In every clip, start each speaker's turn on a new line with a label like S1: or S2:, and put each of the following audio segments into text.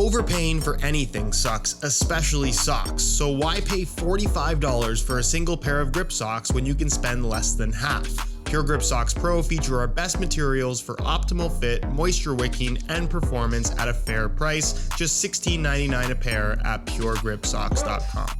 S1: Overpaying for anything sucks, especially socks, so why pay $45 for a single pair of grip socks when you can spend less than half? Pure Grip Socks Pro feature our best materials for optimal fit, moisture wicking, and performance at a fair price, just $16.99 a pair at puregripsocks.com.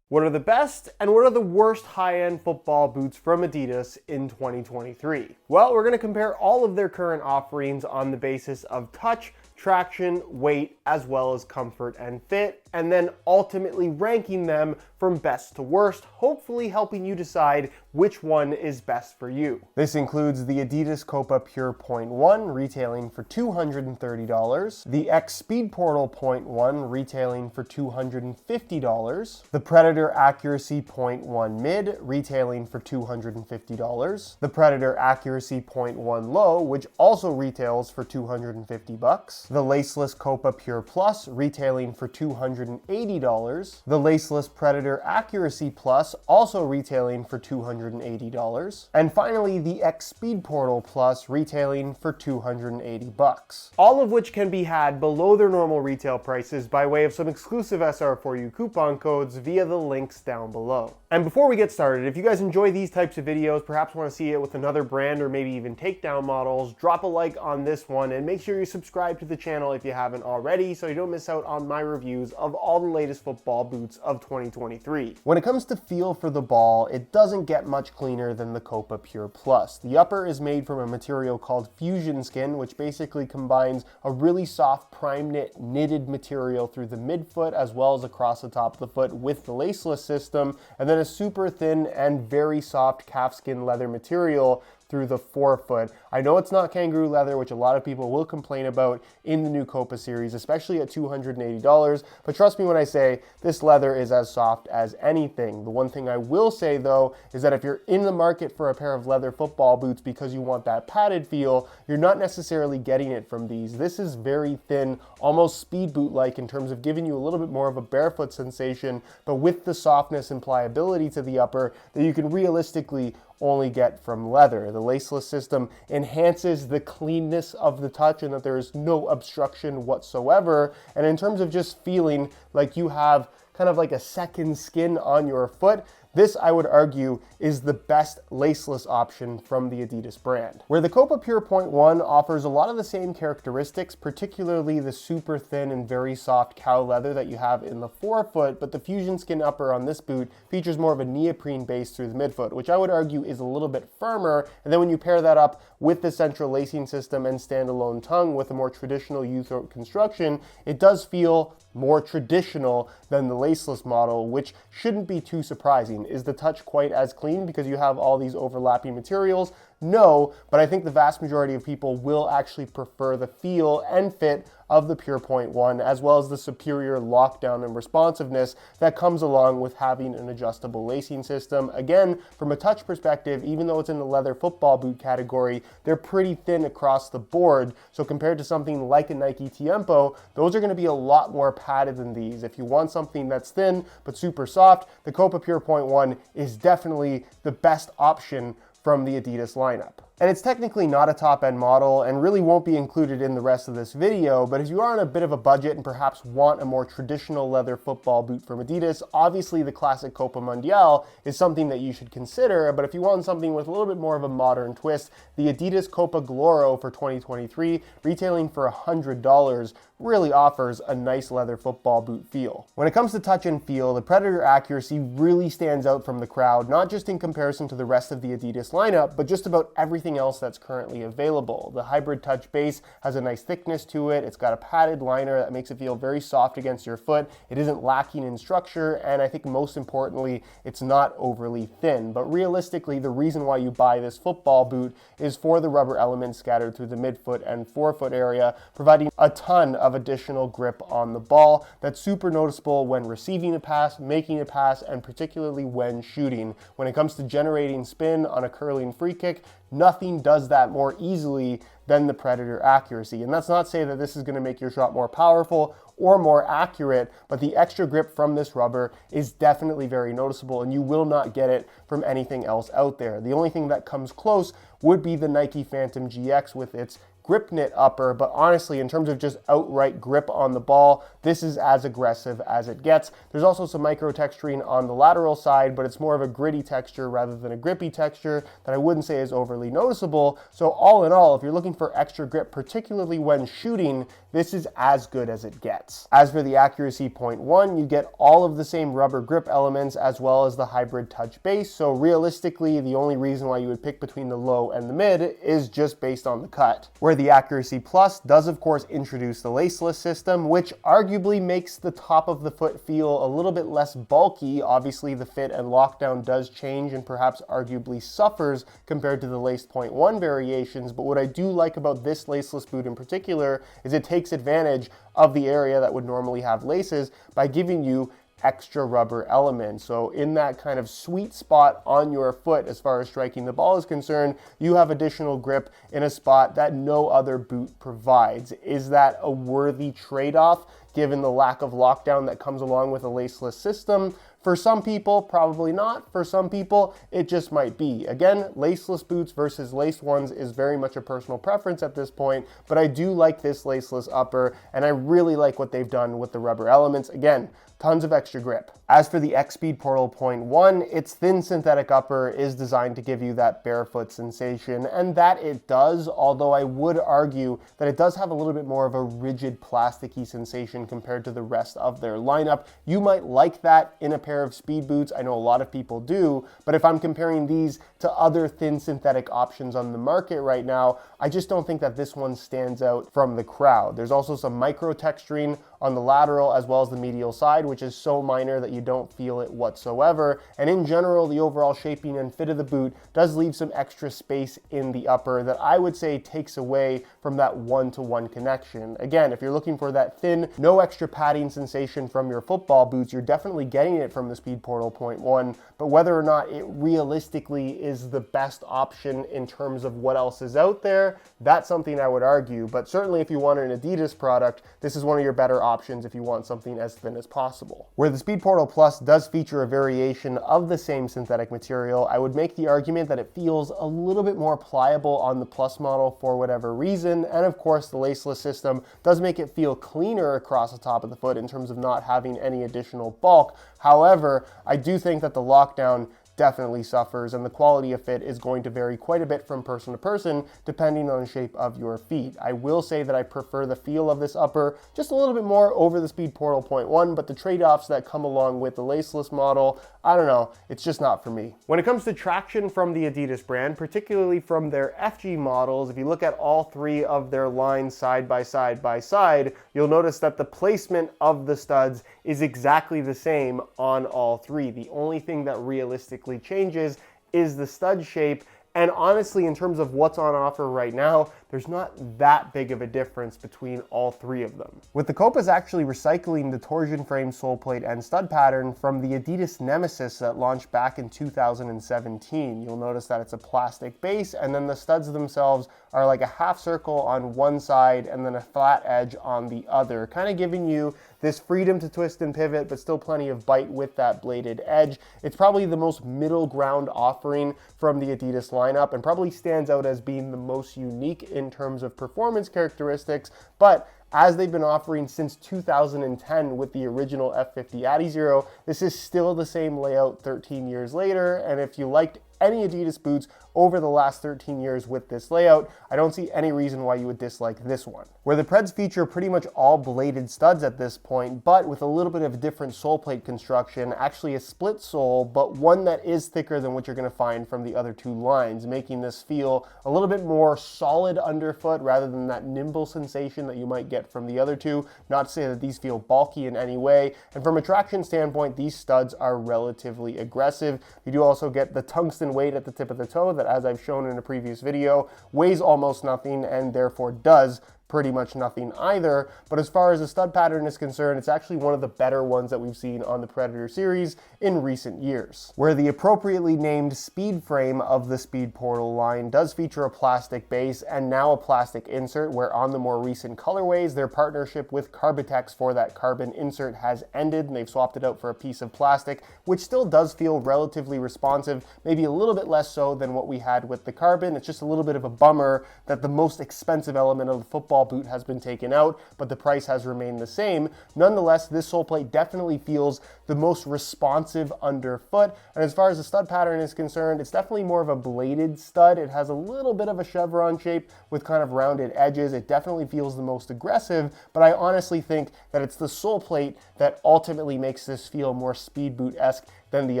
S2: What are the best and what are the worst high-end football boots from Adidas in 2023? Well, we're going to compare all of their current offerings on the basis of touch, traction, weight, as well as comfort and fit, and then ultimately ranking them from best to worst, hopefully helping you decide which one is best for you. This includes the Adidas Copa Pure Point 1 retailing for $230, the X Speedportal Point 1 retailing for $250, the Predator Accuracy Point 1 Mid retailing for $250, the Predator Accuracy Point 1 Low, which also retails for $250, the Laceless Copa Pure Plus retailing for $280, the Laceless Predator Accuracy Plus also retailing for $280, and finally the X Speedportal Plus retailing for $280. All of which can be had below their normal retail prices by way of some exclusive SR4U coupon codes via the links down below. And before we get started, if you guys enjoy these types of videos, perhaps want to see it with another brand or maybe even takedown models, drop a like on this one and make sure you subscribe to the channel if you haven't already so you don't miss out on my reviews of all the latest football boots of 2023. When it comes to feel for the ball, it doesn't get much cleaner than the Copa Pure Plus. The upper is made from a material called fusion skin, which basically combines a really soft prime knit knitted material through the midfoot as well as across the top of the foot with the laceless system, and then a super thin and very soft calfskin leather material through the forefoot. I know it's not kangaroo leather, which a lot of people will complain about in the new Copa series, especially at $280, but trust me when I say this leather is as soft as anything. The one thing I will say though is that if you're in the market for a pair of leather football boots because you want that padded feel, you're not necessarily getting it from these. This is very thin, almost speed boot-like in terms of giving you a little bit more of a barefoot sensation, but with the softness and pliability to the upper that you can realistically only get from leather. The laceless system enhances the cleanness of the touch and that there is no obstruction whatsoever. And in terms of just feeling like you have kind of like a second skin on your foot, this, I would argue, is the best laceless option from the Adidas brand. Where the Copa Pure Point 1 offers a lot of the same characteristics, particularly the super thin and very soft cow leather that you have in the forefoot, but the fusion skin upper on this boot features more of a neoprene base through the midfoot, which I would argue is a little bit firmer. And then when you pair that up with the central lacing system and standalone tongue with a more traditional U-throat construction, it does feel more traditional than the laceless model, which shouldn't be too surprising. Is the touch quite as clean because you have all these overlapping materials? No, but I think the vast majority of people will actually prefer the feel and fit of the Pure Point 1, as well as the superior lockdown and responsiveness that comes along with having an adjustable lacing system. Again, from a touch perspective, even though it's in the leather football boot category, they're pretty thin across the board. So compared to something like a Nike Tiempo, those are going to be a lot more padded than these. If you want something that's thin but super soft, the Copa Pure Point 1 is definitely the best option from the Adidas lineup. And it's technically not a top-end model and really won't be included in the rest of this video, but if you are on a bit of a budget and perhaps want a more traditional leather football boot from Adidas, obviously the classic Copa Mundial is something that you should consider, but if you want something with a little bit more of a modern twist, the Adidas Copa Gloro for 2023, retailing for $100, really offers a nice leather football boot feel. When it comes to touch and feel, the Predator Accuracy really stands out from the crowd, not just in comparison to the rest of the Adidas lineup, but just about everything else that's currently available. The hybrid touch base has a nice thickness to it. It's got a padded liner that makes it feel very soft against your foot. It isn't lacking in structure, and I think most importantly, it's not overly thin. But realistically, the reason why you buy this football boot is for the rubber elements scattered through the midfoot and forefoot area, providing a ton of additional grip on the ball that's super noticeable when receiving a pass, making a pass, and particularly when shooting. When it comes to generating spin on a curling free kick, nothing does that more easily than the Predator Accuracy. And that's not to say that this is going to make your shot more powerful or more accurate, but the extra grip from this rubber is definitely very noticeable, and you will not get it from anything else out there. The only thing that comes close would be the Nike Phantom GX with its grip knit upper, but honestly, in terms of just outright grip on the ball, this is as aggressive as it gets. There's also some micro texturing on the lateral side, but it's more of a gritty texture rather than a grippy texture that I wouldn't say is overly noticeable. So all in all, if you're looking for extra grip, particularly when shooting, this is as good as it gets. As for the accuracy point 1, you get all of the same rubber grip elements as well as the hybrid touch base. So realistically, the only reason why you would pick between the low and the mid is just based on the cut. Where the accuracy plus does of course introduce the laceless system, which arguably makes the top of the foot feel a little bit less bulky. Obviously the fit and lockdown does change and perhaps arguably suffers compared to the laced point 1 variations, but what I do like about this laceless boot in particular is it takes advantage of the area that would normally have laces by giving you extra rubber elements. So in that kind of sweet spot on your foot as far as striking the ball is concerned, you have additional grip in a spot that no other boot provides. Is that a worthy trade-off given the lack of lockdown that comes along with a laceless system? For some people, probably not. For some people, it just might be. Again, laceless boots versus laced ones is very much a personal preference at this point, but I do like this laceless upper, and I really like what they've done with the rubber elements. Again, tons of extra grip. As for the X Speedportal point 1, its thin synthetic upper is designed to give you that barefoot sensation, and that it does, although I would argue that it does have a little bit more of a rigid plasticky sensation compared to the rest of their lineup. You might like that in a pair of speed boots. I know a lot of people do, but if I'm comparing these to other thin synthetic options on the market right now, I just don't think that this one stands out from the crowd. There's also some micro texturing on the lateral as well as the medial side, which is so minor that you don't feel it whatsoever. And in general, the overall shaping and fit of the boot does leave some extra space in the upper that I would say takes away from that one-to-one connection. Again, if you're looking for that thin, no extra padding sensation from your football boots, you're definitely getting it from the Speedportal point 1, but whether or not it realistically is the best option in terms of what else is out there, that's something I would argue. But certainly if you want an Adidas product, this is one of your better options if you want something as thin as possible. Where the Speedportal Plus does feature a variation of the same synthetic material, I would make the argument that it feels a little bit more pliable on the Plus model for whatever reason, and of course the laceless system does make it feel cleaner across the top of the foot in terms of not having any additional bulk. However, I do think that the lockdown definitely suffers, and the quality of fit is going to vary quite a bit from person to person depending on the shape of your feet. I will say that I prefer the feel of this upper just a little bit more over the Speedportal point 1, but the trade-offs that come along with the laceless model, I don't know, it's just not for me. When it comes to traction from the Adidas brand, particularly from their FG models, if you look at all three of their lines side by side, you'll notice that the placement of the studs is exactly the same on all three. The only thing that realistically changes is the stud shape, and honestly, in terms of what's on offer right now, there's not that big of a difference between all three of them. With the Copas actually recycling the torsion frame sole plate and stud pattern from the Adidas Nemesis that launched back in 2017. You'll notice that it's a plastic base, and then the studs themselves are like a half circle on one side and then a flat edge on the other, kind of giving you this freedom to twist and pivot, but still plenty of bite with that bladed edge. It's probably the most middle ground offering from the Adidas lineup and probably stands out as being the most unique in terms of performance characteristics, but as they've been offering since 2010 with the original F50 Adizero, this is still the same layout 13 years later, and if you liked any Adidas boots over the last 13 years with this layout, I don't see any reason why you would dislike this one. Where the Preds feature pretty much all bladed studs at this point, but with a little bit of a different sole plate construction, actually a split sole, but one that is thicker than what you're gonna find from the other two lines, making this feel a little bit more solid underfoot rather than that nimble sensation that you might get from the other two. Not to say that these feel bulky in any way, and from a traction standpoint, these studs are relatively aggressive. You do also get the tungsten weight at the tip of the toe that, as I've shown in a previous video, weighs almost nothing and therefore does pretty much nothing either. But as far as the stud pattern is concerned, it's actually one of the better ones that we've seen on the Predator series in recent years, where the appropriately named speed frame of the Speedportal line does feature a plastic base and now a plastic insert, where on the more recent colorways, their partnership with Carbitex for that carbon insert has ended and they've swapped it out for a piece of plastic, which still does feel relatively responsive, maybe a little bit less so than what we had with the carbon. It's just a little bit of a bummer that the most expensive element of the football boot has been taken out, but the price has remained the same. Nonetheless, this sole plate definitely feels the most responsive underfoot. And as far as the stud pattern is concerned, it's definitely more of a bladed stud. It has a little bit of a chevron shape with kind of rounded edges. It definitely feels the most aggressive, but I honestly think that it's the sole plate that ultimately makes this feel more speed boot-esque than the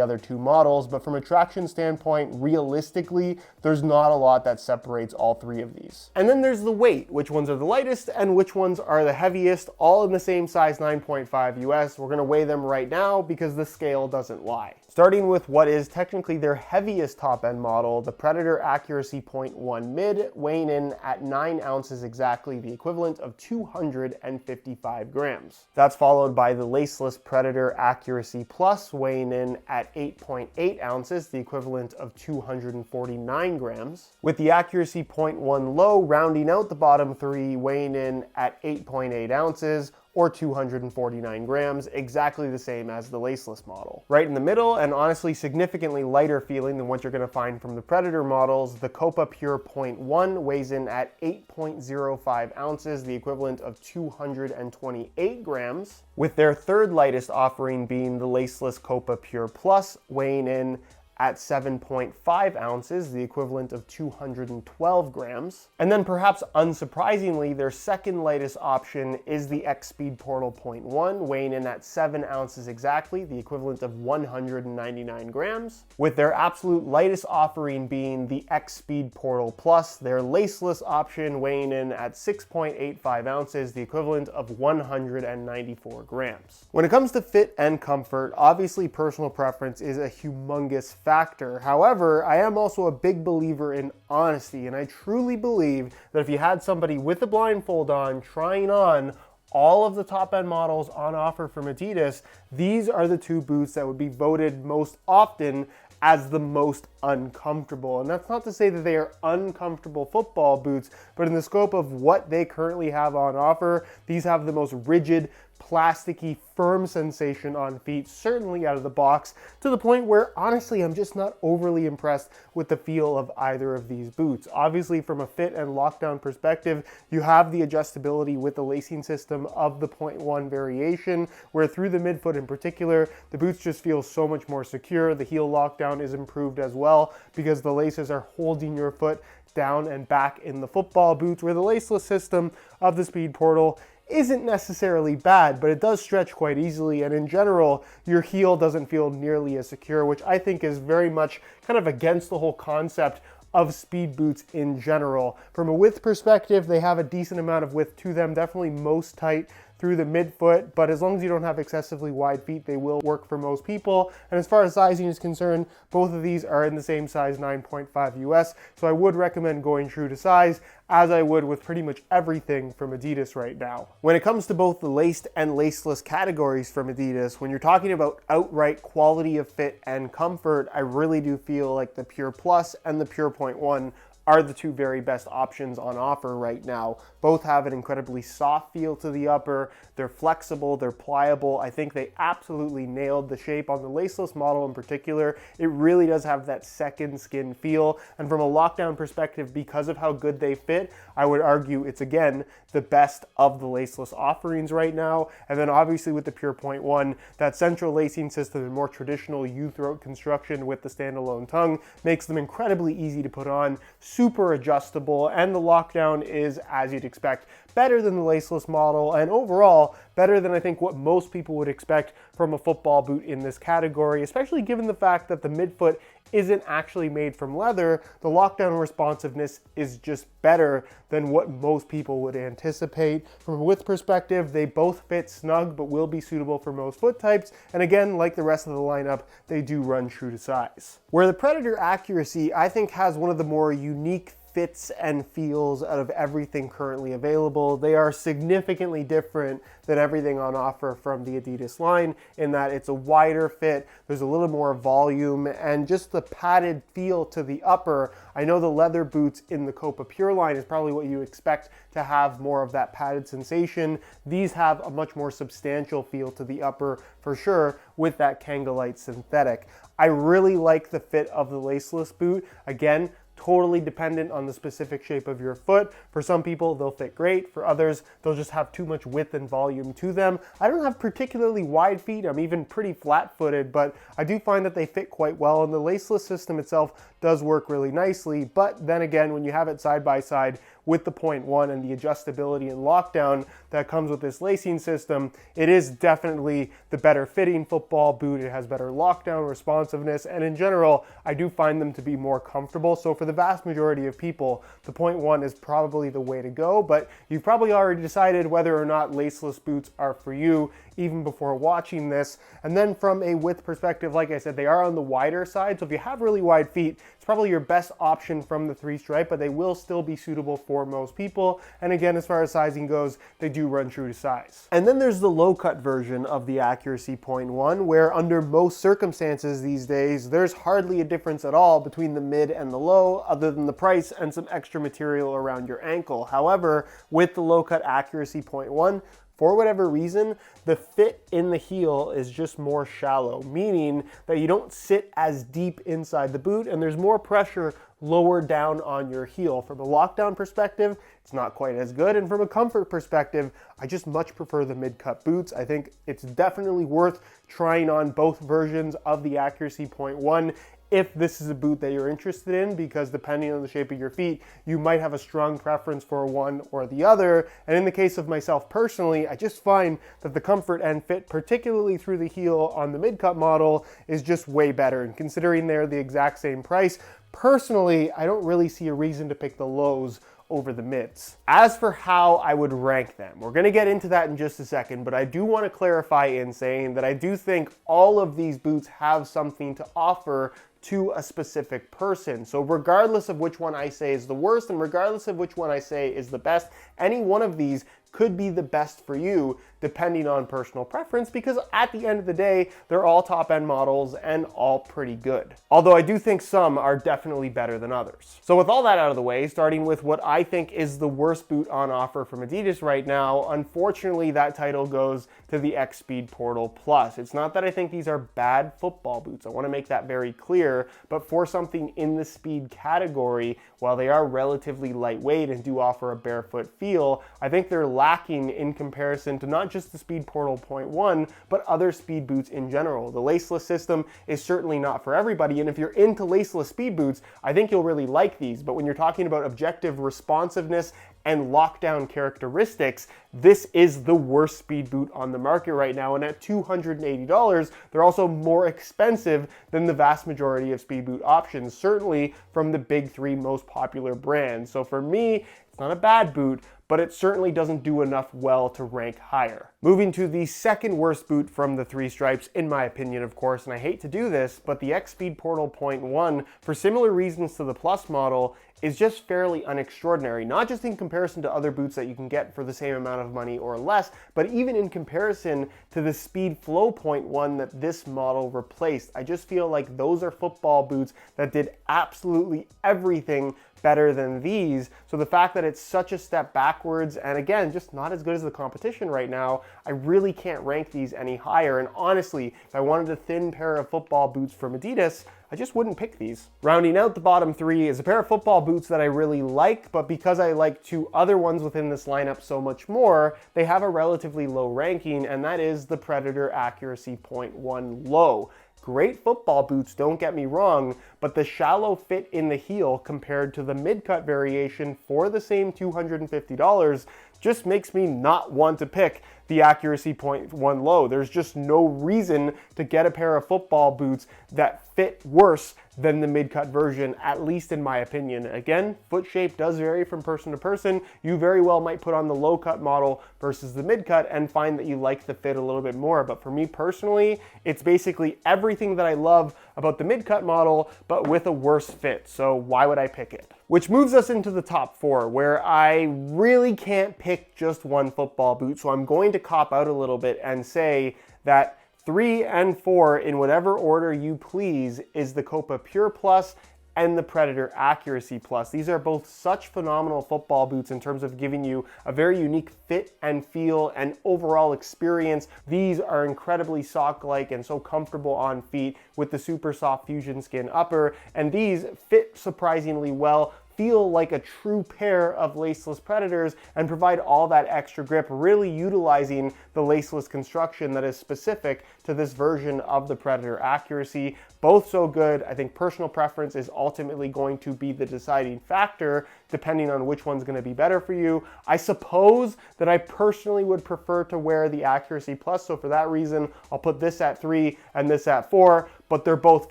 S2: other two models. But from a traction standpoint, realistically, there's not a lot that separates all three of these. And then there's the weight, which ones are the lightest and which ones are the heaviest, all in the same size 9.5 US. We're gonna weigh them right now because the scale doesn't lie. Starting with what is technically their heaviest top-end model, the Predator Accuracy Point 1 Mid, weighing in at 9 ounces exactly, the equivalent of 255 grams. That's followed by the laceless Predator Accuracy Plus, weighing in at 8.8 ounces, the equivalent of 249 grams. With the Accuracy Point 1 Low rounding out the bottom three, weighing in at 8.8 ounces, or 249 grams, exactly the same as the laceless model. Right in the middle, and honestly significantly lighter feeling than what you're gonna find from the Predator models, the Copa Pure Point 1 weighs in at 8.05 ounces, the equivalent of 228 grams, with their third lightest offering being the laceless Copa Pure Plus, weighing in at 7.5 ounces, the equivalent of 212 grams. And then perhaps unsurprisingly, their second lightest option is the X Speedportal Point 1, weighing in at 7 ounces exactly, the equivalent of 199 grams, with their absolute lightest offering being the X Speedportal Plus, their laceless option weighing in at 6.85 ounces, the equivalent of 194 grams. When it comes to fit and comfort, obviously personal preference is a humongous factor. However, I am also a big believer in honesty, and I truly believe that if you had somebody with a blindfold on trying on all of the top-end models on offer from Adidas, these are the two boots that would be voted most often as the most uncomfortable. And that's not to say that they are uncomfortable football boots, but in the scope of what they currently have on offer, these have the most rigid, plasticky, firm sensation on feet, certainly out of the box, to the point where honestly I'm just not overly impressed with the feel of either of these boots. Obviously from a fit and lockdown perspective, you have the adjustability with the lacing system of the Point 1 variation, where through the midfoot in particular, the boots just feel so much more secure. The heel lockdown is improved as well because the laces are holding your foot down and back in the football boots, where the laceless system of the Speedportal isn't necessarily bad, but it does stretch quite easily, and in general, your heel doesn't feel nearly as secure, which I think is very much kind of against the whole concept of speed boots in general. From a width perspective, they have a decent amount of width to them, definitely most tight through the midfoot, but as long as you don't have excessively wide feet, they will work for most people. And as far as sizing is concerned, both of these are in the same size, 9.5 US, so I would recommend going true to size, as I would with pretty much everything from Adidas right now. When it comes to both the laced and laceless categories from Adidas, when you're talking about outright quality of fit and comfort, I really do feel like the Pure Plus and the Pure Point 1 are the two very best options on offer right now. Both have an incredibly soft feel to the upper, they're flexible, they're pliable. I think they absolutely nailed the shape on the laceless model in particular. It really does have that second skin feel, and from a lockdown perspective, because of how good they fit, I would argue it's again the best of the laceless offerings right now. And then obviously with the Pure Point 1, that central lacing system and more traditional U-throat construction with the standalone tongue makes them incredibly easy to put on, super adjustable, and the lockdown is, as you'd expect, better than the laceless model, and overall better than I think what most people would expect from a football boot in this category, especially given the fact that the midfoot isn't actually made from leather. The lockdown responsiveness is just better than what most people would anticipate. From a width perspective, they both fit snug but will be suitable for most foot types, and again, like the rest of the lineup, they do run true to size. Where the Predator Accuracy, I think, has one of the more unique fits and feels out of everything currently available. They are significantly different than everything on offer from the Adidas line in that it's a wider fit, there's a little more volume, and just the padded feel to the upper. I know the leather boots in the Copa Pure line is probably what you expect to have more of that padded sensation. These have a much more substantial feel to the upper for sure with that Kangalite synthetic. I really like the fit of the laceless boot. Again, totally dependent on the specific shape of your foot. For some people, they'll fit great. For others, they'll just have too much width and volume to them. I don't have particularly wide feet. I'm even pretty flat-footed, but I do find that they fit quite well, and the laceless system itself does work really nicely. But then again, when you have it side by side with the 0.1 and the adjustability and lockdown that comes with this lacing system, it is definitely the better fitting football boot. It has better lockdown responsiveness, and in general, I do find them to be more comfortable. So for the vast majority of people, the 0.1 is probably the way to go, but you've probably already decided whether or not laceless boots are for you even before watching this. And then from a width perspective, like I said, they are on the wider side, so if you have really wide feet, it's probably your best option from the 3-stripe, but they will still be suitable for most people. And again, as far as sizing goes, they do run true to size. And then there's the low-cut version of the Accuracy 0.1, where under most circumstances these days, there's hardly a difference at all between the mid and the low, other than the price and some extra material around your ankle. However, with the low-cut Accuracy 0.1, for whatever reason, the fit in the heel is just more shallow, meaning that you don't sit as deep inside the boot and there's more pressure lower down on your heel. From a lockdown perspective, it's not quite as good. And from a comfort perspective, I just much prefer the mid-cut boots. I think it's definitely worth trying on both versions of the Accuracy 0.1 if this is a boot that you're interested in, because depending on the shape of your feet, you might have a strong preference for one or the other. And in the case of myself personally, I just find that the comfort and fit, particularly through the heel on the mid-cut model, is just way better. And considering they're the exact same price, personally, I don't really see a reason to pick the lows over the mids. As for how I would rank them, we're gonna get into that in just a second, but I do wanna clarify in saying that I do think all of these boots have something to offer to a specific person. So regardless of which one I say is the worst and regardless of which one I say is the best, any one of these could be the best for you depending on personal preference, because at the end of the day, they're all top-end models and all pretty good. Although I do think some are definitely better than others. So with all that out of the way, starting with what I think is the worst boot on offer from Adidas right now, unfortunately that title goes to the X Speedportal Plus. It's not that I think these are bad football boots, I want to make that very clear, but for something in the speed category, while they are relatively lightweight and do offer a barefoot feel, I think they're lacking in comparison to not just the Speedportal 0.1, but other speed boots in general. The laceless system is certainly not for everybody, and if you're into laceless speed boots, I think you'll really like these. But when you're talking about objective responsiveness and lockdown characteristics, this is the worst speed boot on the market right now, and at $280, they're also more expensive than the vast majority of speed boot options, certainly from the big three most popular brands. So for me, it's not a bad boot, but it certainly doesn't do enough well to rank higher. Moving to the second worst boot from the 3 stripes, in my opinion, of course, and I hate to do this, but the X Speedportal 0.1, for similar reasons to the Plus model, is just fairly unextraordinary, not just in comparison to other boots that you can get for the same amount of money or less, but even in comparison to the Speed Flow 0.1 that this model replaced. I just feel like those are football boots that did absolutely everything better than these. So the fact that it's such a step backwards, and again, just not as good as the competition right now, I really can't rank these any higher. And honestly, if I wanted a thin pair of football boots from Adidas, I just wouldn't pick these. Rounding out the bottom 3 is a pair of football boots that I really like, but because I like 2 other ones within this lineup so much more, they have a relatively low ranking, and that is the Predator Accuracy 0.1 Low. Great football boots, don't get me wrong, but the shallow fit in the heel compared to the mid-cut variation for the same $250 just makes me not want to pick the Accuracy 0.1 Low. There's just no reason to get a pair of football boots that fit worse than the mid-cut version, at least in my opinion. Again, foot shape does vary from person to person. You very well might put on the low-cut model versus the mid-cut and find that you like the fit a little bit more. But for me personally, it's basically everything that I love about the mid-cut model, but with a worse fit. So why would I pick it? Which moves us into the top 4, where I really can't pick just one football boot, so I'm going to cop out a little bit and say that 3 and 4, in whatever order you please, is the Copa Pure Plus and the Predator Accuracy Plus. These are both such phenomenal football boots in terms of giving you a very unique fit and feel and overall experience. These are incredibly sock-like and so comfortable on feet with the super soft fusion skin upper, and these fit surprisingly well, feel like a true pair of laceless Predators, and provide all that extra grip, really utilizing the laceless construction that is specific to this version of the Predator Accuracy. Both so good. I think personal preference is ultimately going to be the deciding factor, depending on which one's going to be better for you. I suppose that I personally would prefer to wear the Accuracy Plus, so for that reason, I'll put this at 3 and this at 4, but they're both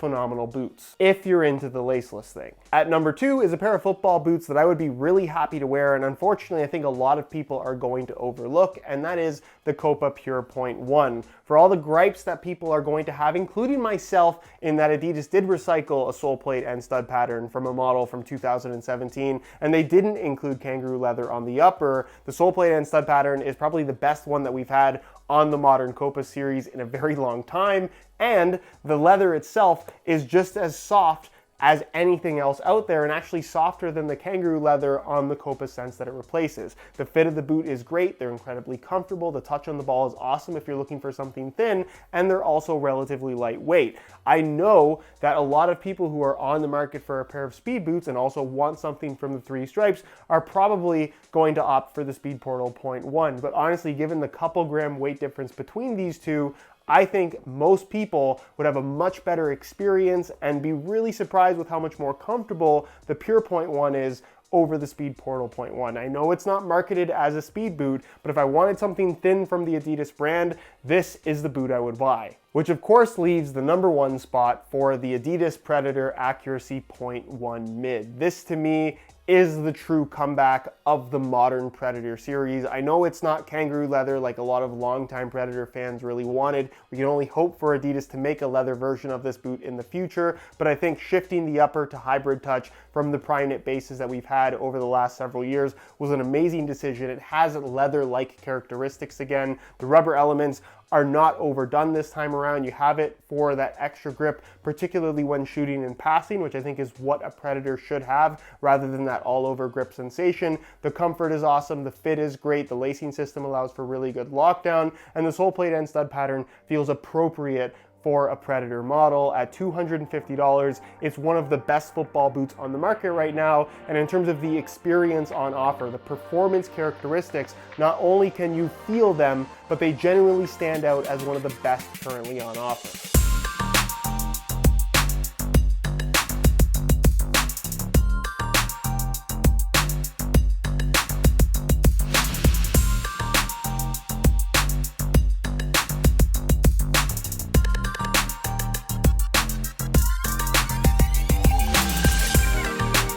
S2: phenomenal boots if you're into the laceless thing. At number 2 is a pair of football boots that I would be really happy to wear, and unfortunately I think a lot of people are going to overlook, and that is the Copa Pure Point 1. For all the gripes that people are going to have, including myself, in that Adidas did recycle a sole plate and stud pattern from a model from 2017, and they didn't include kangaroo leather on the upper. The sole plate and stud pattern is probably the best one that we've had on the modern Copa series in a very long time, and the leather itself is just as soft as anything else out there, and actually softer than the kangaroo leather on the Copa Sense that it replaces. The fit of the boot is great, they're incredibly comfortable, the touch on the ball is awesome if you're looking for something thin, and they're also relatively lightweight. I know that a lot of people who are on the market for a pair of speed boots and also want something from the 3 stripes are probably going to opt for the Speedportal Point 1, but honestly, given the couple gram weight difference between these two, I think most people would have a much better experience and be really surprised with how much more comfortable the Pure Point 1 is over the Speedportal Point 1. I know it's not marketed as a speed boot, but if I wanted something thin from the Adidas brand, this is the boot I would buy. Which of course leaves the number 1 spot for the Adidas Predator Accuracy Point 1 Mid. This to me is the true comeback of the modern Predator series. I know it's not kangaroo leather like a lot of longtime Predator fans really wanted. We can only hope for Adidas to make a leather version of this boot in the future, but I think shifting the upper to hybrid touch from the prime knit bases that we've had over the last several years was an amazing decision. It has leather-like characteristics again. The rubber elements are not overdone this time around. You have it for that extra grip, particularly when shooting and passing, which I think is what a Predator should have, rather than that all-over grip sensation. The comfort is awesome, the fit is great, the lacing system allows for really good lockdown, and the sole plate and stud pattern feels appropriate for a Predator model. At $250, it's one of the best football boots on the market right now, and in terms of the experience on offer, the performance characteristics, not only can you feel them, but they genuinely stand out as one of the best currently on offer.